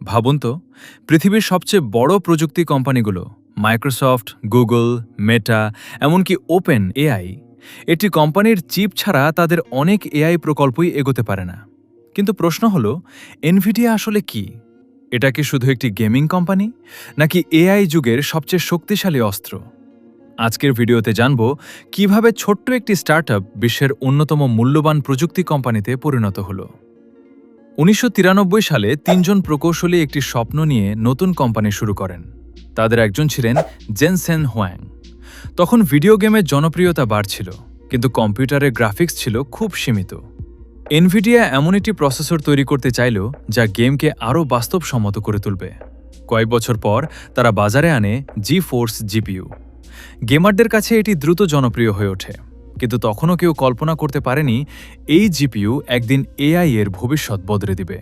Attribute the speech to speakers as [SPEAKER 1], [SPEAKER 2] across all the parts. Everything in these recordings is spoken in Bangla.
[SPEAKER 1] ভাবুন তো, পৃথিবীর সবচেয়ে বড় প্রযুক্তি কোম্পানিগুলো মাইক্রোসফট, গুগল, মেটা, এমনকি ওপেন এআই, একটি কোম্পানির চিপ ছাড়া তাদের অনেক এআই প্রকল্পই এগোতে পারে না। কিন্তু প্রশ্ন হলো, এনভিডিয়া আসলে কি? এটা কি শুধু একটি গেমিং কোম্পানি, নাকি এআই যুগের সবচেয়ে শক্তিশালী অস্ত্র? আজকের ভিডিওতে জানব কিভাবে ছোট্ট একটি স্টার্টআপ বিশ্বের অন্যতম মূল্যবান প্রযুক্তি কোম্পানিতে পরিণত হলো। ১৯৯৩ সালে তিনজন প্রকৌশলী একটি স্বপ্ন নিয়ে নতুন কোম্পানি শুরু করেন। তাদের একজন ছিলেন জেনসেন হোয়াং। তখন ভিডিও গেমের জনপ্রিয়তা বাড়ছিল, কিন্তু কম্পিউটারের গ্রাফিক্স ছিল খুব সীমিত। এনভিডিয়া এমন একটি প্রসেসর তৈরি করতে চাইল যা গেমকে আরও বাস্তবসম্মত করে তুলবে। কয়েক বছর পর তারা বাজারে আনে জি-ফোর্স জিপিইউ। গেমারদের কাছে এটি দ্রুত জনপ্রিয় হয়ে ওঠে, কিন্তু তখনও কেউ কল্পনা করতে পারেনি এই জিপিইউ একদিন এআই এর ভবিষ্যৎ বদলে দিবে।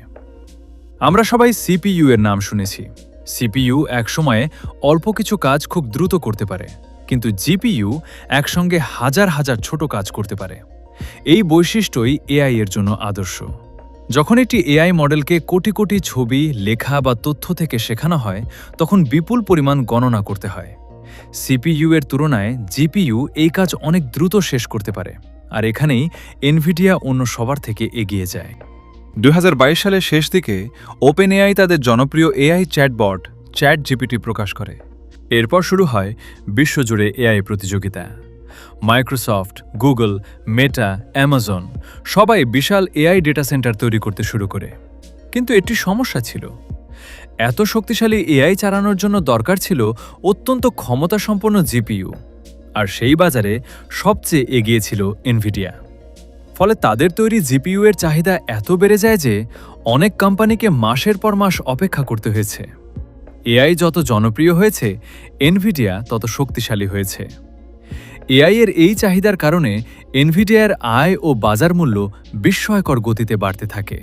[SPEAKER 1] আমরা সবাই সিপিইউ এর নাম শুনেছি। সিপিইউ একসময়ে অল্প কিছু কাজ খুব দ্রুত করতে পারে, কিন্তু জিপিইউ একসঙ্গে হাজার হাজার ছোট কাজ করতে পারে। এই বৈশিষ্ট্যই এআই এর জন্য আদর্শ। যখন একটি এআই মডেলকে কোটি কোটি ছবি, লেখা বা তথ্য থেকে শেখানো হয়, তখন বিপুল পরিমাণ গণনা করতে হয়। সিপিইউ এর তুলনায় জিপিইউ এই কাজ অনেক দ্রুত শেষ করতে পারে, আর এখানেই এনভিডিয়া অন্য সবার থেকে এগিয়ে যায়। ২০২২ সালের শেষ দিকে ওপেন এআই তাদের জনপ্রিয় এআই চ্যাটবট চ্যাট জিপিটি প্রকাশ করে। এরপর শুরু হয় বিশ্বজুড়ে এআই প্রতিযোগিতা। মাইক্রোসফট, গুগল, মেটা, অ্যামাজন সবাই বিশাল এআই ডেটা সেন্টার তৈরি করতে শুরু করে। কিন্তু একটি সমস্যা ছিল, এত শক্তিশালী এআই চালানোর জন্য দরকার ছিল অত্যন্ত ক্ষমতাসম্পন্ন জিপিইউ, আর সেই বাজারে সবচেয়ে এগিয়ে ছিল এনভিডিয়া। ফলে তাদের তৈরি জিপিইউ এর চাহিদা এত বেড়ে যায় যে অনেক কোম্পানিকে মাসের পর মাস অপেক্ষা করতে হয়েছে। এআই যত জনপ্রিয় হয়েছে, এনভিডিয়া তত শক্তিশালী হয়েছে। এআই এর এই চাহিদার কারণে এনভিডিয়ার আয় ও বাজার মূল্য বিস্ময়কর গতিতে বাড়তে থাকে।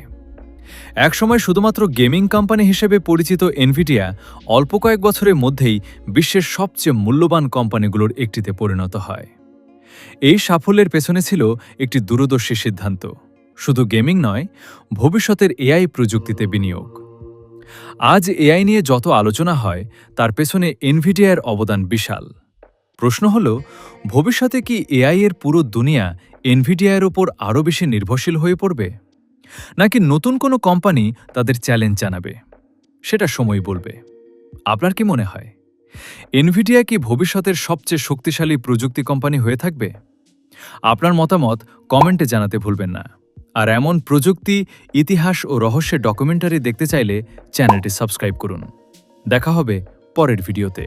[SPEAKER 1] একসময় শুধুমাত্র গেমিং কোম্পানি হিসেবে পরিচিত এনভিডিয়া অল্প কয়েক বছরের মধ্যেই বিশ্বের সবচেয়ে মূল্যবান কোম্পানিগুলোর একটিতে পরিণত হয়। এই সাফল্যের পেছনে ছিল একটি দূরদর্শী সিদ্ধান্ত, শুধু গেমিং নয়, ভবিষ্যতের এআই প্রযুক্তিতে বিনিয়োগ। আজ এআই নিয়ে যত আলোচনা হয়, তার পেছনে এনভিডিয়ার অবদান বিশাল। প্রশ্ন হল, ভবিষ্যতে কি এআই এর পুরো দুনিয়া এনভিডিয়ার ওপর আরও বেশি নির্ভরশীল হয়ে পড়বে, নাকি নতুন কোনো কোম্পানি তাদের চ্যালেঞ্জ জানাবে? সেটা সময় বলবে। আপনার কি মনে হয়, এনভিডিয়া কি ভবিষ্যতের সবচেয়ে শক্তিশালী প্রযুক্তি কোম্পানি হয়ে থাকবে? আপনার মতামত কমেন্টে জানাতে ভুলবেন না। আর এমন প্রযুক্তি, ইতিহাস ও রহস্যের ডকুমেন্টারি দেখতে চাইলে চ্যানেলটি সাবস্ক্রাইব করুন। দেখা হবে পরের ভিডিওতে।